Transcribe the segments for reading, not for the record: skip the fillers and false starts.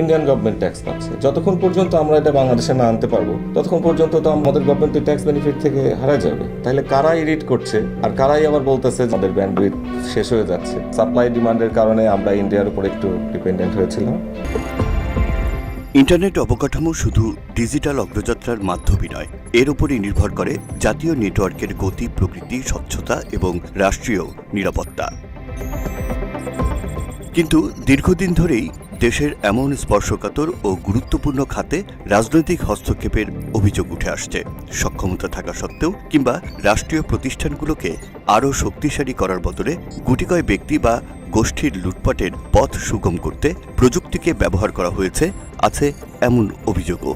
Indian government tax পাচ্ছে। যতক্ষণ পর্যন্ত আমরা এটা বাংলাদেশে না আনতে পারবো ততক্ষণ পর্যন্ত তো আমাদের গভর্নমেন্ট ট্যাক্স বেনিফিট থেকে হারা যাবে। তাহলে কারাই এডিট করছে আর কারাই আবার বলতেছে আমাদের ব্যান্ডউইথ শেষ হয়ে যাচ্ছে। সাপ্লাই ডিমান্ডের কারণে আমরা ইন্ডিয়ার উপর একটু ডিপেন্ডেন্ট হয়েছিলাম। ইন্টারনেট অবকাঠামো শুধু ডিজিটাল অগ্রযাত্রার মাধ্যমই নয়, এর উপরই নির্ভর করে জাতীয় নেটওয়ার্কের গতি, প্রকৃতি, স্বচ্ছতা এবং রাষ্ট্রীয় নিরাপত্তা। কিন্তু দীর্ঘদিন ধরেই দেশের এমন স্পর্শকাতর ও গুরুত্বপূর্ণ খাতে রাজনৈতিক হস্তক্ষেপের অভিযোগ উঠে আসছে। সক্ষমতা থাকা সত্ত্বেও কিংবা রাষ্ট্রীয় প্রতিষ্ঠানগুলোকে আরও শক্তিশালী করার বদলে গুটিকয় ব্যক্তি বা গোষ্ঠীর লুটপাটের পথ সুগম করতে প্রযুক্তিকে ব্যবহার করা হয়েছে আছে এমন অভিযোগও।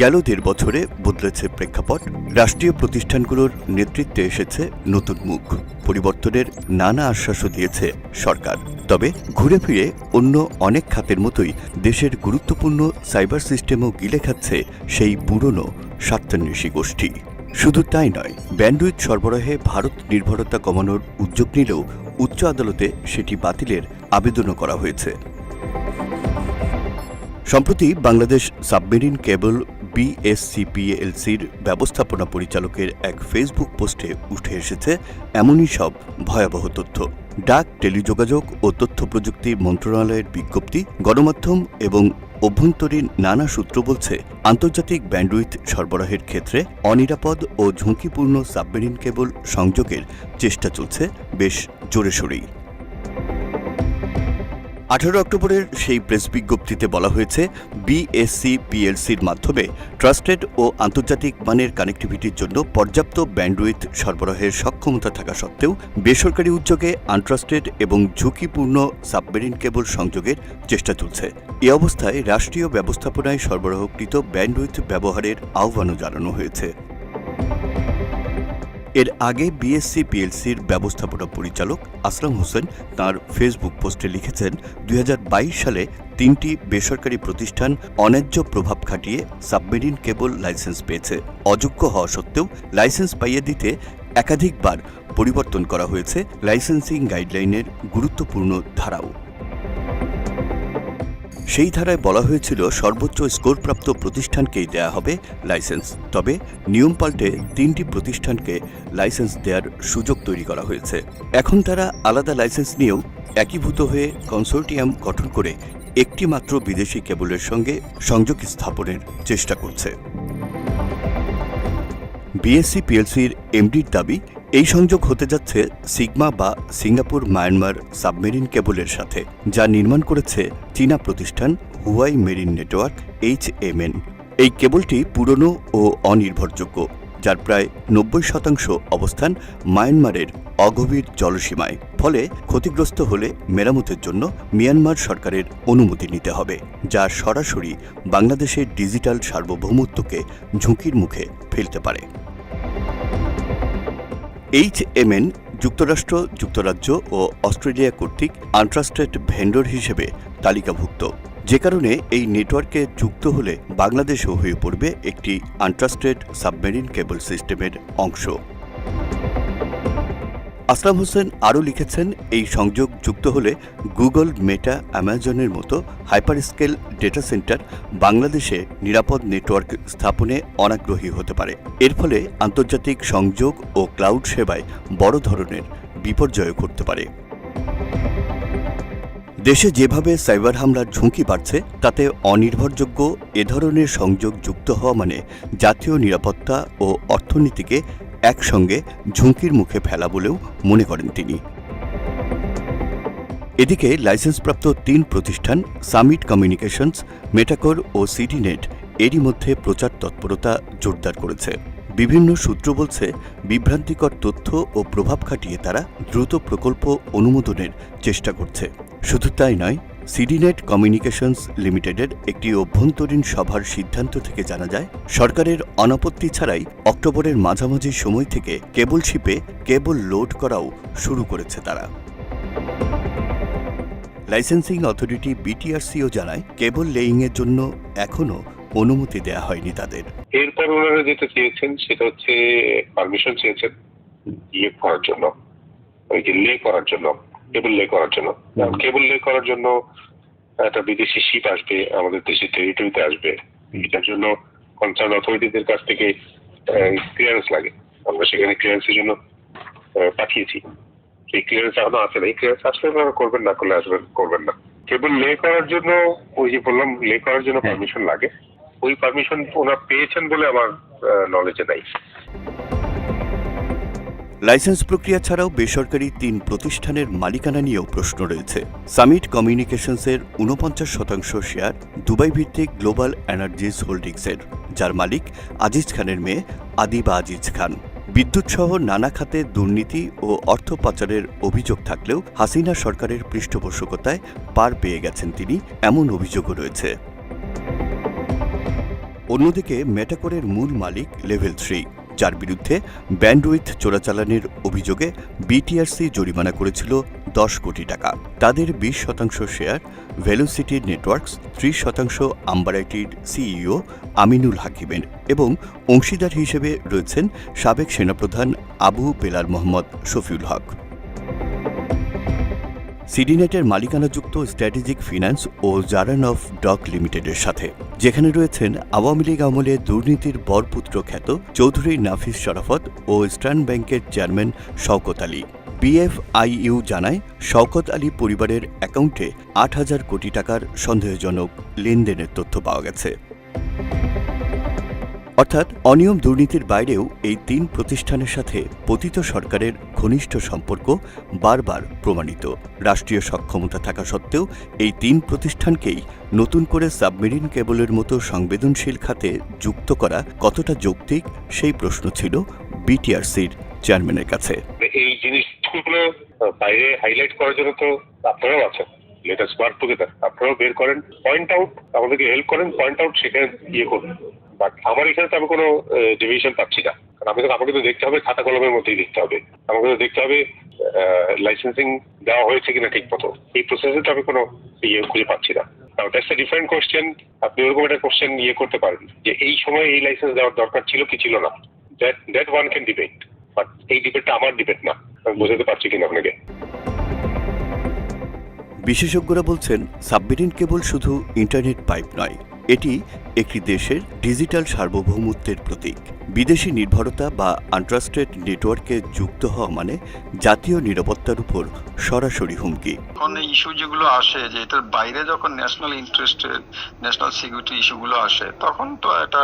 গেল 1.5 বছরে বদলেছে প্রেক্ষাপট। রাষ্ট্রীয় প্রতিষ্ঠানগুলোর নেতৃত্বে এসেছে নতুন মুখ। পরিবর্তনের নানা আশ্বাসও দিয়েছে সরকার। তবে ঘুরে ফিরে অন্য অনেক খাতের মতোই দেশের গুরুত্বপূর্ণ সাইবার সিস্টেমও গিলে খাচ্ছে সেই পুরনো স্বার্থান্বেষী গোষ্ঠী। শুধু তাই নয়, ব্যান্ডউইথ সরবরাহে ভারত নির্ভরতা কমানোর উদ্যোগ নিলেও উচ্চ আদালতে সেটি বাতিলের আবেদনও করা হয়েছে। সম্প্রতি বাংলাদেশ সাবমেরিন কেবল BSCPLCর ব্যবস্থাপনা পরিচালকের এক ফেসবুক পোস্টে উঠে এসেছে এমনই সব ভয়াবহ তথ্য। ডাক, টেলিযোগাযোগ ও তথ্য প্রযুক্তি মন্ত্রণালয়ের বিজ্ঞপ্তি, গণমাধ্যম এবং অভ্যন্তরীণ নানা সূত্র বলছে, আন্তর্জাতিক ব্যান্ডউইথ সরবরাহের ক্ষেত্রে অনিরাপদ ও ঝুঁকিপূর্ণ সাবমেরিন কেবল সংযোগের চেষ্টা চলছে বেশ জোরে সোরেই। 18 অক্টোবরের সেই প্রেস বিজ্ঞপ্তিতে বলা হয়েছে, BSCPLCর মাধ্যমে ট্রাস্টেড ও আন্তর্জাতিক মানের কানেক্টিভিটির জন্য পর্যাপ্ত ব্যান্ডউইথ সরবরাহের সক্ষমতা থাকা সত্ত্বেও বেসরকারি উদ্যোগে আনট্রাস্টেড এবং ঝুঁকিপূর্ণ সাবমেরিন কেবল সংযোগের চেষ্টা চলছে। এ অবস্থায় রাষ্ট্রীয় ব্যবস্থাপনায় সরবরাহকৃত ব্যান্ডউইথ ব্যবহারের আহ্বানও জানানো হয়েছে। এর আগে BSCPLCর ব্যবস্থাপনা পরিচালক আসলাম হোসেন তাঁর ফেসবুক পোস্টে লিখেছেন, 2022 সালে 3টি বেসরকারি প্রতিষ্ঠান অন্যায্য প্রভাব খাটিয়ে সাবমেরিন কেবল লাইসেন্স পেয়েছে। অযোগ্য হওয়া সত্ত্বেও লাইসেন্স পাইয়ে দিতে একাধিকবার পরিবর্তন করা হয়েছে লাইসেন্সিং গাইডলাইনের গুরুত্বপূর্ণ ধারাও। সেই ধারায় বলা হয়েছিল, সর্বোচ্চ স্কোরপ্রাপ্ত প্রতিষ্ঠানকেই দেয়া হবে লাইসেন্স। তবে নিয়ম পাল্টে 3টি প্রতিষ্ঠানকে লাইসেন্স দেওয়ার সুযোগ তৈরি করা হয়েছে। এখন তারা আলাদা লাইসেন্স নিয়েও একীভূত হয়ে কনসোর্টিয়াম গঠন করে একটি মাত্র বিদেশি কেবলের সঙ্গে সংযোগ স্থাপনের চেষ্টা করছে। BSCPLCর এমডির দাবি, এই সংযোগ হতে যাচ্ছে সিগমা বা সিঙ্গাপুর মায়ানমার সাবমেরিন কেবলের সাথে, যা নির্মাণ করেছে চীনা প্রতিষ্ঠান হুয়াই মেরিন নেটওয়ার্ক HMN। এই কেবলটি পুরনো ও অনির্ভরযোগ্য, যার প্রায় 90% অবস্থান মায়ানমারের অগভীর জলসীমায়। ফলে ক্ষতিগ্রস্ত হলে মেরামতের জন্য মিয়ানমার সরকারের অনুমতি নিতে হবে, যা সরাসরি বাংলাদেশের ডিজিটাল সার্বভৌমত্বকে ঝুঁকির মুখে ফেলতে পারে। HMN যুক্তরাষ্ট্র, যুক্তরাজ্য ও অস্ট্রেলিয়া কর্তৃক আনট্রাস্টেড ভেন্ডর হিসেবে তালিকাভুক্ত, যে কারণে এই নেটওয়ার্কে যুক্ত হলে বাংলাদেশও হয়ে পড়বে একটি আনট্রাস্টেড সাবমেরিন কেবল সিস্টেমের অংশ। আসলাম হোসেন আরও লিখেছেন, এই সংযোগ যুক্ত হলে গুগল, মেটা, অ্যামাজনের মতো হাইপারস্কেল ডেটা সেন্টার বাংলাদেশে নিরাপদ নেটওয়ার্ক স্থাপনে অনাগ্রহী হতে পারে। এর ফলে আন্তর্জাতিক সংযোগ ও ক্লাউড সেবায় বড় ধরনের বিপর্যয় ঘটতে পারে। দেশে যেভাবে সাইবার হামলার ঝুঁকি বাড়ছে, তাতে অনির্ভরযোগ্য এ ধরনের সংযোগ যুক্ত হওয়া মানে জাতীয় নিরাপত্তা ও অর্থনীতিকে একসঙ্গে ঝুঁকির মুখে ফেলা বলেও মনে করেন তিনি। এদিকে লাইসেন্সপ্রাপ্ত 3 প্রতিষ্ঠান সামিট কমিউনিকেশনস, মেটাকোর ও সিডিনেট এরই মধ্যে প্রচার তৎপরতা জোরদার করেছে। বিভিন্ন সূত্র বলছে, বিভ্রান্তিকর তথ্য ও প্রভাব খাটিয়ে তারা দ্রুত প্রকল্প অনুমোদনের চেষ্টা করছে। শুধু তাই নয়, সিডিনেট কমিউনিকেশনস লিমিটেডের একটি অভ্যন্তরীণ সভার সিদ্ধান্ত থেকে জানা যায়, সরকারের অনাপত্তি ছাড়াই অক্টোবরের মাঝামাঝি সময় থেকে কেবল শিপে কেবল লোড করাও শুরু করেছে তারা। লাইসেন্সিং অথরিটি BTRCও জানায়, কেবল লেইংয়ের জন্য এখনও অনুমতি দেয়া হয়নি তাদের। এরপর ওনারা যেটা চেয়েছেন সেটা হচ্ছে পারমিশন চেয়েছেন করার জন্য, ওই যে লে করার জন্য, কেবল লে করার জন্য। কেবল লে করার জন্য একটা বিদেশি শিপ আসবে আমাদের দেশের টেরিটরিতে আসবে, এটার জন্য কনসার্ন অথরিটিদের কাছ থেকে ক্লিয়ারেন্স লাগে। আমরা সেখানে ক্লিয়ারেন্সের জন্য পাঠিয়েছি। সেই ক্লিয়ারেন্স এখনো আসে না। এই ক্লিয়ারেন্স আসলে আপনারা করবেন, না করলে আসবেন করবেন না। কেবল লে করার জন্য, ওই যে বললাম লে করার জন্য পারমিশন লাগে, ওই পারমিশন ওনারা পেয়েছেন বলে আমার নলেজে নাই। লাইসেন্স প্রক্রিয়া ছাড়াও বেসরকারি 3 প্রতিষ্ঠানের মালিকানা নিয়েও প্রশ্ন রয়েছে। সামিট কমিউনিকেশনসের 49% শেয়ার দুবাই ভিত্তিক গ্লোবাল এনার্জিস হোল্ডিংসের, যার মালিক আজিজ খানের মেয়ে আদিবা আজিজ খান। বিদ্যুৎসহ নানা খাতে দুর্নীতি ও অর্থ পাচারের অভিযোগ থাকলেও হাসিনা সরকারের পৃষ্ঠপোষকতায় পার পেয়ে গেছেন তিনি, এমন অভিযোগও রয়েছে। অন্যদিকে মেটাকোরের মূল মালিক লেভেল 3, যার বিরুদ্ধে ব্যান্ডউইথ চোরাচালানের অভিযোগে বিটিআরসি জরিমানা করেছিল 10 কোটি টাকা। তাদের 20% শেয়ার ভেলোসিটি নেটওয়ার্কস, 30% আম্বারাইটির সিইও আমিনুল হাকিমের এবং অংশীদার হিসেবে রয়েছেন সাবেক সেনাপ্রধান আবু বেলাল মোহাম্মদ শফিউল হক। সিডিনেটের মালিকানাযুক্ত স্ট্র্যাটেজিক ফিন্যান্স ও জারান অফ ডক লিমিটেডের সাথে, যেখানে রয়েছেন আওয়ামী লীগ আমলে দুর্নীতির বরপুত্র খ্যাত চৌধুরী নাফিস শরাফত ও ইস্টার্ন ব্যাংকের চেয়ারম্যান শওকত আলী। বিএফআইইউ জানায়, শওকত আলী পরিবারের অ্যাকাউন্টে 8,000 কোটি টাকার সন্দেহজনক লেনদেনের তথ্য পাওয়া গেছে। অর্থাৎ অনিয়ম দুর্নীতির বাইরেও এই 3 প্রতিষ্ঠানের সাথে পতিত সরকারের ঘনিষ্ঠ সম্পর্ক বারবার প্রমাণিত। রাষ্ট্রীয় সক্ষমতা থাকা সত্ত্বেও এই 3 প্রতিষ্ঠানকেই নতুন করে সাবমেরিন কেবলের মতো সংবেদনশীল খাতে যুক্ত করা কতটা যৌক্তিক, সেই প্রশ্ন ছিল বিটিআরসির চেয়ারম্যানের কাছে। এই জিনিসগুলো বাইরে হাইলাইট করার জন্য তো আপনারাও আছেন, লেট আস ওয়ার্ক টুগেদার। আপনারাও বের করেন, পয়েন্ট আউট, আমাদেরকে হেল্প করেন, পয়েন্ট আউট, সেখানে করুন। বাট আমার এখানে তো আমি কোনো ডিভিশন পাচ্ছি না, কারণ আমাকে তো দেখতে হবে খাতা কলমের মধ্যেই দেখতে হবে। আমাকে তো দেখতে হবে লাইসেন্সিং দেওয়া হয়েছে কিনা ঠিক মতো। এই প্রসেসে তো আমি কোনো খুঁজে পাচ্ছি না। That's a different question. আপনি ওরকম একটা কোয়েশ্চেন করতে পারেন যে এই সময় এই লাইসেন্স দেওয়ার দরকার ছিল কি ছিল না। That one can debate, but এই ডিবেটটা আমার ডিবেট না। আমি বোঝাতে পারছি কিনা আপনাকে। বিশেষজ্ঞরা বলছেন, সাবমেরিন কেবল শুধু ইন্টারনেট পাইপ নয়, এটি একটি দেশের ডিজিটাল সার্বভৌমত্বের প্রতীক। বিদেশি নির্ভরতা বা আনট্রাস্টেড নেটওয়ার্কে যুক্ত হওয়া মানে জাতীয় নিরাপত্তার উপর সরাসরি হুমকি। এখন ইস্যু যেগুলো আসে, যে এটার বাইরে যখন ন্যাশনাল ইন্টারেস্টের, ন্যাশনাল সিকিউরিটি ইস্যুগুলো আসে, তখন তো এটা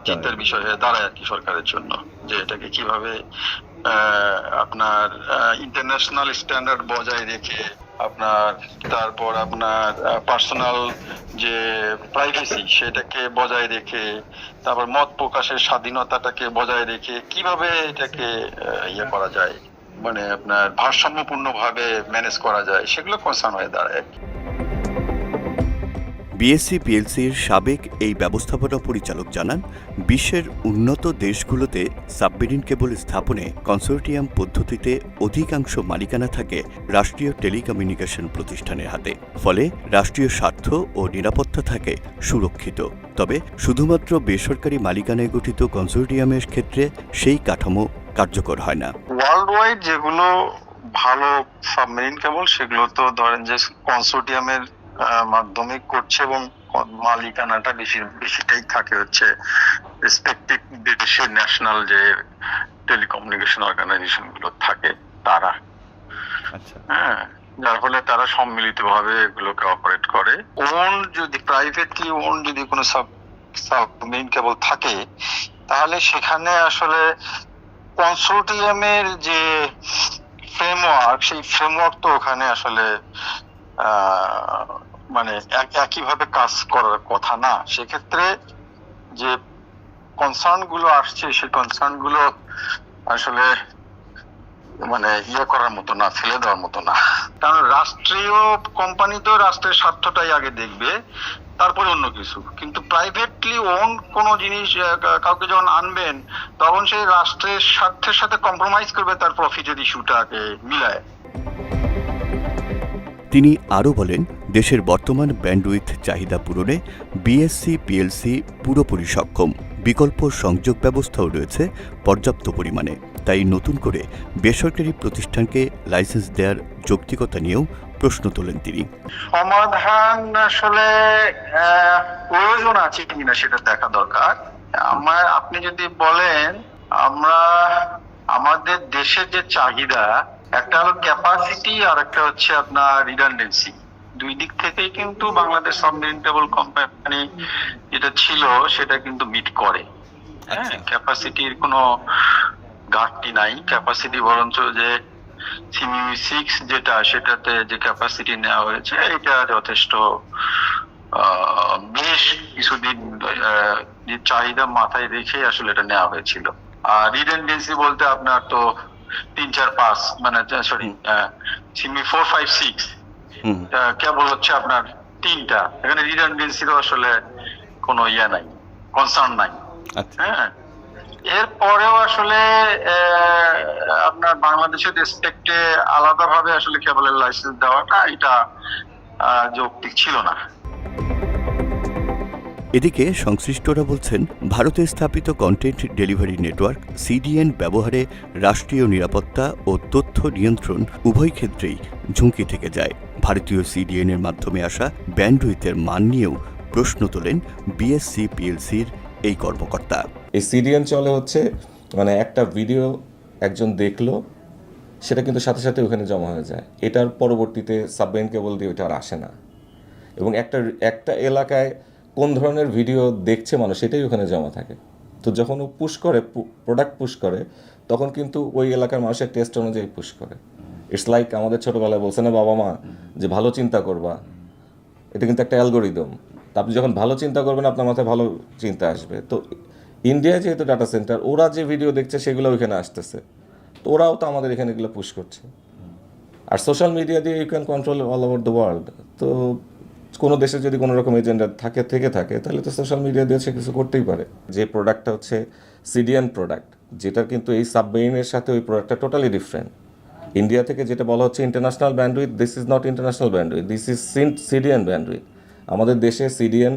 চিন্তার বিষয় হয়ে দাঁড়ায় আর কি সরকারের জন্য, যে এটাকে কিভাবে আপনার ইন্টারন্যাশনাল স্ট্যান্ডার্ড বজায় রেখে তারপর আপনার পার্সোনাল যে প্রাইভেসি সেটাকে বজায় রেখে, তারপর মত প্রকাশের স্বাধীনতাটাকে বজায় রেখে কিভাবে এটাকে করা যায়, মানে আপনার ভারসাম্যপূর্ণভাবে ম্যানেজ করা যায়, সেগুলো কনসার্ন হয়ে দাঁড়ায়। বিএসসি পিএলসির সাবেক এই ব্যবস্থাপনা পরিচালক জানান, বিশ্বের উন্নত দেশগুলোতে সাবমেরিন কেবল স্থাপনে কনসোর্টিয়াম পদ্ধতিতে অধিকাংশ মালিকানা থাকে রাষ্ট্রীয় টেলিকমিউনিকেশন প্রতিষ্ঠানের হাতে। ফলে রাষ্ট্রীয় স্বার্থ ও নিরাপত্তা থাকে সুরক্ষিত। তবে শুধুমাত্র বেসরকারি মালিকানায় গঠিত কনসোর্টিয়ামের ক্ষেত্রে সেই কাঠামো কার্যকর হয় না। ওয়ার্ল্ড ওয়াইড যেগুলো ভালো সাবমেরিন কেবল, সেগুলো তো ধরেন যে কনসোর্টিয়ামের মাধ্যমে করছে এবং মালিকানাটা বেশিটাই থাকে হচ্ছে রেসপেক্টিভ দেশের ন্যাশনাল যে টেলিকমিউনিকেশন অর্গানাইজেশন গুলো থাকে তারা। হ্যাঁ, যার ফলে তারা সম্মিলিতভাবে এগুলোকে অপারেট করে। ওন যদি প্রাইভেটলি ওন যদি কোনো সাবমেরিন কেবল থাকে, তাহলে সেখানে আসলে কনসোর্টিয়ামের যে ফ্রেমওয়ার্ক, সেই ফ্রেমওয়ার্ক তো ওখানে আসলে মানে একইভাবে কাজ করার কথা না। সেক্ষেত্রে যে কনসার্ন গুলো আসছে, সেই কনসার্ন গুলো আসলে মানে করার মতো না, ফেলে দেওয়ার মতো না। কারণ রাষ্ট্রীয় কোম্পানি তো রাষ্ট্রের স্বার্থটাই আগে দেখবে, তারপরে অন্য কিছু। কিন্তু প্রাইভেটলি ওন কোনো জিনিস কাউকে যখন আনবেন, তখন সেই রাষ্ট্রের স্বার্থের সাথে কম্প্রোমাইজ করবে তার প্রফিটের ইস্যুটাকে মিলায়। তিনি আরও বলেন, দেশের বর্তমান ব্যান্ডউইথ চাহিদা পূরণে বিএসসি পিএলসি পুরোপুরি সক্ষম। বিকল্প সংযোগ ব্যবস্থাও রয়েছে পর্যাপ্ত পরিমাণে। তাই নতুন করে বেসরকারি প্রতিষ্ঠানকে লাইসেন্স দেওয়ার যৌক্তিকতা নিয়েও প্রশ্ন তোলেন তিনি। সমাধান আসলে প্রয়োজন আছে কিনা সেটা দেখা দরকার। আপনি যদি বলেন, আমরা আমাদের দেশের যে চাহিদা, একটা হলো ক্যাপাসিটি আর একটা হচ্ছে আপনার রিডান্ডেন্সি, দুই দিক থেকেই কিন্তু বাংলাদেশ সাবমেরিন কেবল কোম্পানি যেটা ছিল সেটা কিন্তু মিট করে। হ্যাঁ, ক্যাপাসিটির কোনো ঘাটতি নাই। ক্যাপাসিটি বরঞ্চ যে CMU-6 যেটা, সেটাতে যে ক্যাপাসিটি নেওয়া হয়েছে এটা যথেষ্ট বেশ কিছুদিন যে চাহিদা মাথায় রেখে আসলে এটা নেওয়া হয়েছিল। আর রিডান্ডেন্সি বলতে আপনার তো 3, 4, 5 মানে সরি CMU-4, 5, 6 কেবল হচ্ছে আপনার 3টা। এখানে রিডান্ডেন্সিরও আসলে কোনো নাই, কনসার্ন নাই। হ্যাঁ, এরপরেও আসলে আপনার বাংলাদেশের রেসপেক্টে আলাদাভাবে আসলে কেবলের লাইসেন্স দেওয়াটা এটা যৌক্তিক ছিল না। এদিকে সংশ্লিষ্টরা বলছেন, ভারতে স্থাপিত কন্টেন্ট ডেলিভারি নেটওয়ার্ক CDN ব্যবহারে রাষ্ট্রীয় নিরাপত্তা ও তথ্য নিয়ন্ত্রণ উভয় ক্ষেত্রেই ঝুঁকি থেকে যায়। ভারতীয় CDN এর মাধ্যমে আসা ব্যান্ডউইথের মান নিয়েও প্রশ্ন তোলেন BSC PLCর এই কর্মকর্তা। এই CDN চলে হচ্ছে মানে একটা ভিডিও একজন দেখলো, সেটা কিন্তু সাথে সাথে ওখানে জমা হয়ে যায়। এটার পরবর্তীতে সাবমেরিন কেবল দিয়ে ওইটা আর আসে না, এবং একটা এলাকায় কোন ধরনের ভিডিও দেখছে মানুষ সেটাই ওখানে জমা থাকে। তো যখন ও পুশ করে, প্রোডাক্ট পুশ করে, তখন কিন্তু ওই এলাকার মানুষের টেস্ট অনুযায়ী পুশ করে। ইটস লাইক আমাদের ছোটোবেলায় বলছে না বাবা মা যে ভালো চিন্তা করবা, এটা কিন্তু একটা অ্যালগোরিদম। তা আপনি যখন ভালো চিন্তা করবেন আপনার মাথায় ভালো চিন্তা আসবে। তো ইন্ডিয়ায় যেহেতু ডাটা সেন্টার, ওরা যে ভিডিও দেখছে সেগুলো ওইখানে আসতেছে, তো ওরাও তো আমাদের এখানে এগুলো পুশ করছে। আর সোশ্যাল মিডিয়া দিয়ে you can control all over the world. তো কোনো দেশে যদি কোনো রকম এজেন্ডা থাকে তাহলে তো সোশ্যাল মিডিয়া দিয়ে সে কিছু করতেই পারে। যে প্রোডাক্টটা হচ্ছে CDN প্রোডাক্ট, যেটা কিন্তু এই সাবমেরিনের সাথে ওই প্রোডাক্টটা টোটালি ডিফারেন্ট। ইন্ডিয়া থেকে যেটা বলা হচ্ছে international bandwidth, this is not international bandwidth, this is CDN bandwidth. আমাদের দেশে CDN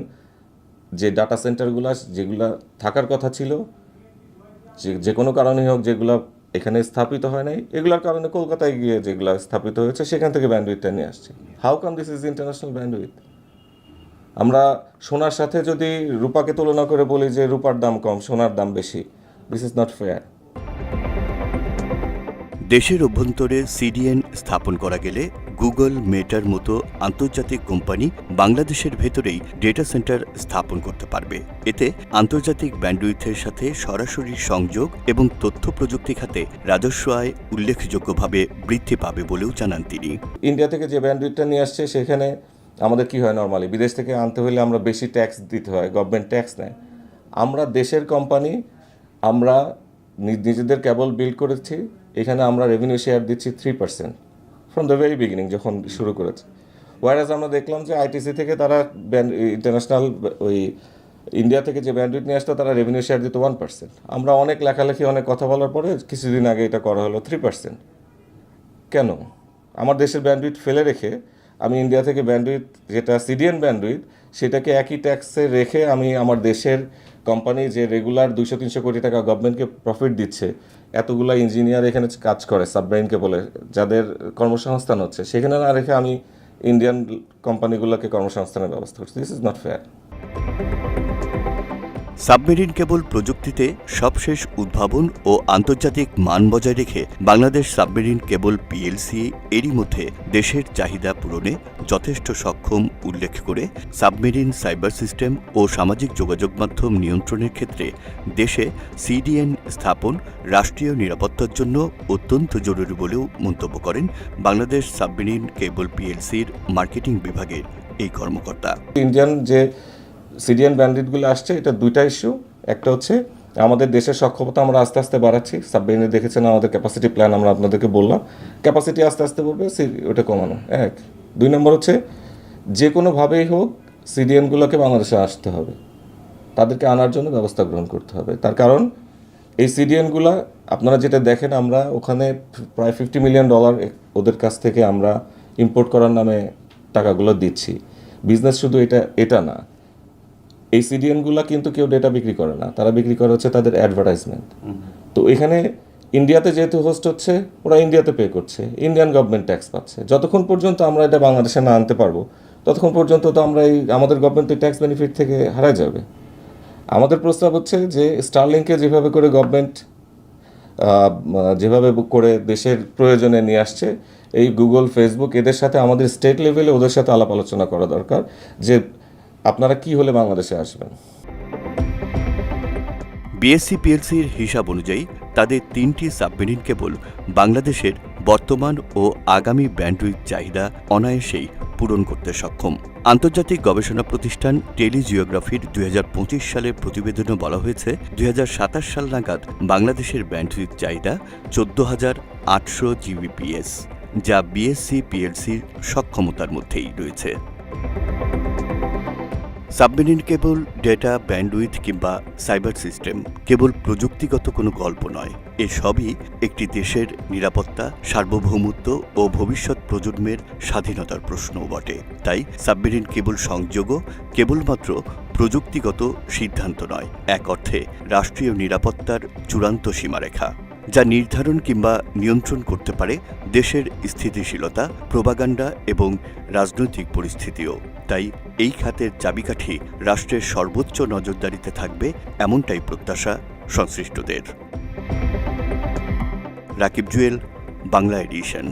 যে ডাটা সেন্টারগুলো যেগুলো থাকার কথা ছিল, যে কোনো কারণেই হোক যেগুলো এখানে স্থাপিত হয় নাই, এগুলোর কারণে কলকাতায় গিয়ে যেগুলো স্থাপিত হয়েছে সেখান থেকে ব্যান্ডউইথটা নিয়ে আসছে। How come this is international bandwidth? আমরা সোনার সাথে যদি রূপাকে তুলনা করে বলি যে রূপার দাম কম, সোনার দাম বেশি, দিস ইজ নট ফেয়ার। দেশের অভ্যন্তরে CDN স্থাপন করা গেলে গুগল, মেটার মতো আন্তর্জাতিক কোম্পানি বাংলাদেশের ভেতরেই ডেটা সেন্টার স্থাপন করতে পারবে। এতে আন্তর্জাতিক ব্যান্ডউইথের সাথে সরাসরি সংযোগ এবং তথ্য প্রযুক্তি খাতে রাজস্ব আয় উল্লেখযোগ্যভাবে বৃদ্ধি পাবে বলেও জানান তিনি। ইন্ডিয়া থেকে যে ব্যান্ডউইথটা নিয়ে আসছে সেখানে আমাদের কি হয়, নর্মালি বিদেশ থেকে আনতে হলে আমরা বেশি ট্যাক্স দিতে হয়, গভর্নমেন্ট ট্যাক্স নেয়। আমরা দেশের কোম্পানি, আমরা নিজেদের কেবল বিল্ড করেছি, এখানে আমরা রেভিনিউ শেয়ার দিচ্ছি 3% ফ্রম দ্য ভেরি বিগিনিং যখন শুরু করেছে। ওয়ারাজ আমরা দেখলাম যে ITC থেকে তারা ইন্টারন্যাশনাল ওই ইন্ডিয়া থেকে যে ব্যান্ডউইথ নিয়ে আসতো তারা রেভিনিউ শেয়ার দিত 1%। আমরা অনেক লেখালেখি, অনেক কথা বলার পরে কিছুদিন আগে এটা করা হলো 3%। কেন? আমার দেশের ব্যান্ডউইথ ফেলে রেখে আমি ইন্ডিয়া থেকে ব্যান্ডউইথ, যেটা CDN ব্যান্ডউইথ, সেটাকে একই ট্যাক্সে রেখে আমি আমার দেশের কোম্পানি যে রেগুলার 200-300 কোটি টাকা গভর্নমেন্টকে প্রফিট দিচ্ছে, এতগুলা ইঞ্জিনিয়ার এখানে কাজ করে সাবমেরিন কেবলে, যাদের কর্মসংস্থান হচ্ছে, সেখানে না রেখে আমি ইন্ডিয়ান কোম্পানিগুলোকে কর্মসংস্থানের ব্যবস্থা করছি। This is not fair. Submarine cable প্রযুক্তিতে সবশেষ উদ্ভাবন ও আন্তর্জাতিক মান বজায় রেখে বাংলাদেশ সাবমেরিন কেবল PLC এরই মধ্যে দেশের চাহিদা পূরণে যথেষ্ট সক্ষম উল্লেখ করে সাবমেরিন সাইবার সিস্টেম ও সামাজিক যোগাযোগ মাধ্যম নিয়ন্ত্রণের ক্ষেত্রে দেশে CDN স্থাপন রাষ্ট্রীয় নিরাপত্তার জন্য অত্যন্ত জরুরি বলেও মন্তব্য করেন বাংলাদেশ সাবমেরিন কেবল PLCর মার্কেটিং বিভাগের এই কর্মকর্তা। ইন্ডিয়ান যে CDN ব্যান্ডউইথগুলো আসছে, এটা দুইটা ইস্যু। একটা হচ্ছে আমাদের দেশের সক্ষমতা আমরা আস্তে আস্তে বাড়াচ্ছি। সাবমেরিনে দেখেছেন আমাদের ক্যাপাসিটি প্ল্যান, আমরা আপনাদেরকে বললাম ক্যাপাসিটি আস্তে আস্তে বলবে, ওটা কমানো এক। 2 নম্বর হচ্ছে যে কোনোভাবেই হোক CDNগুলোকে বাংলাদেশে আসতে হবে, তাদেরকে আনার জন্য ব্যবস্থা গ্রহণ করতে হবে। তার কারণ এই CDNগুলো আপনারা যেটা দেখেন, আমরা ওখানে প্রায় $50 মিলিয়ন ওদের কাছ থেকে আমরা ইম্পোর্ট করার নামে টাকাগুলো দিচ্ছি। বিজনেস শুধু এটা না, এই CDNগুলো কিন্তু কেউ ডেটা বিক্রি করে না, তারা বিক্রি করে হচ্ছে তাদের অ্যাডভার্টাইজমেন্ট। তো এখানে ইন্ডিয়াতে যেহেতু হোস্ট হচ্ছে, ওরা ইন্ডিয়াতে পে করছে, ইন্ডিয়ান গভর্নমেন্ট ট্যাক্স পাচ্ছে। যতক্ষণ পর্যন্ত আমরা এটা বাংলাদেশে না আনতে পারবো, ততক্ষণ পর্যন্ত তো আমরা আমাদের গভর্নমেন্ট ট্যাক্স বেনিফিট থেকে হারায় যাবে। আমাদের প্রস্তাব হচ্ছে যে স্টারলিংকে যেভাবে করে গভর্নমেন্ট যেভাবে করে দেশের প্রয়োজনে নিয়ে আসছে, এই গুগল, ফেসবুক এদের সাথে আমাদের স্টেট লেভেলে ওদের সাথে আলাপ আলোচনা করা দরকার যে আপনারা কি হলে বাংলাদেশে আসবেন। বিএসসি পিএলসির হিসাব অনুযায়ী তাদের 3টি সাবমেরিন কেবল বাংলাদেশের বর্তমান ও আগামী ব্যান্ডউইথ চাহিদা অনায়াসেই পূরণ করতে সক্ষম। আন্তর্জাতিক গবেষণা প্রতিষ্ঠান টেলিজিওগ্রাফির 2025 সালের প্রতিবেদনে বলা হয়েছে 2027 সাল নাগাদ বাংলাদেশের ব্যান্ডউইথ চাহিদা 14,800 জিবিপিএস, যা বিএসসি পিএলসির সক্ষমতার মধ্যেই রয়েছে। সাবমেরিন কেবল, ডেটা, ব্যান্ডউইথ কিংবা সাইবার সিস্টেম কেবল প্রযুক্তিগত কোনো গল্প নয়, এসবই একটি দেশের নিরাপত্তা, সার্বভৌমত্ব ও ভবিষ্যৎ প্রজন্মের স্বাধীনতার প্রশ্নও বটে। তাই সাবমেরিন কেবল সংযোগও কেবলমাত্র প্রযুক্তিগত সিদ্ধান্ত নয়, এক অর্থে রাষ্ট্রীয় নিরাপত্তার চূড়ান্ত সীমারেখা, যা নির্ধারণ কিংবা নিয়ন্ত্রণ করতে পারে দেশের স্থিতিশীলতা, প্রোপাগান্ডা এবং রাজনৈতিক পরিস্থিতিও। তাই এই খাতের চাবিকাঠি রাষ্ট্রের সর্বোচ্চ নজরদারিতে থাকবে, এমনটাই প্রত্যাশা সংশ্লিষ্টদের। রাকিব জুয়েল, বাংলা এডিশন।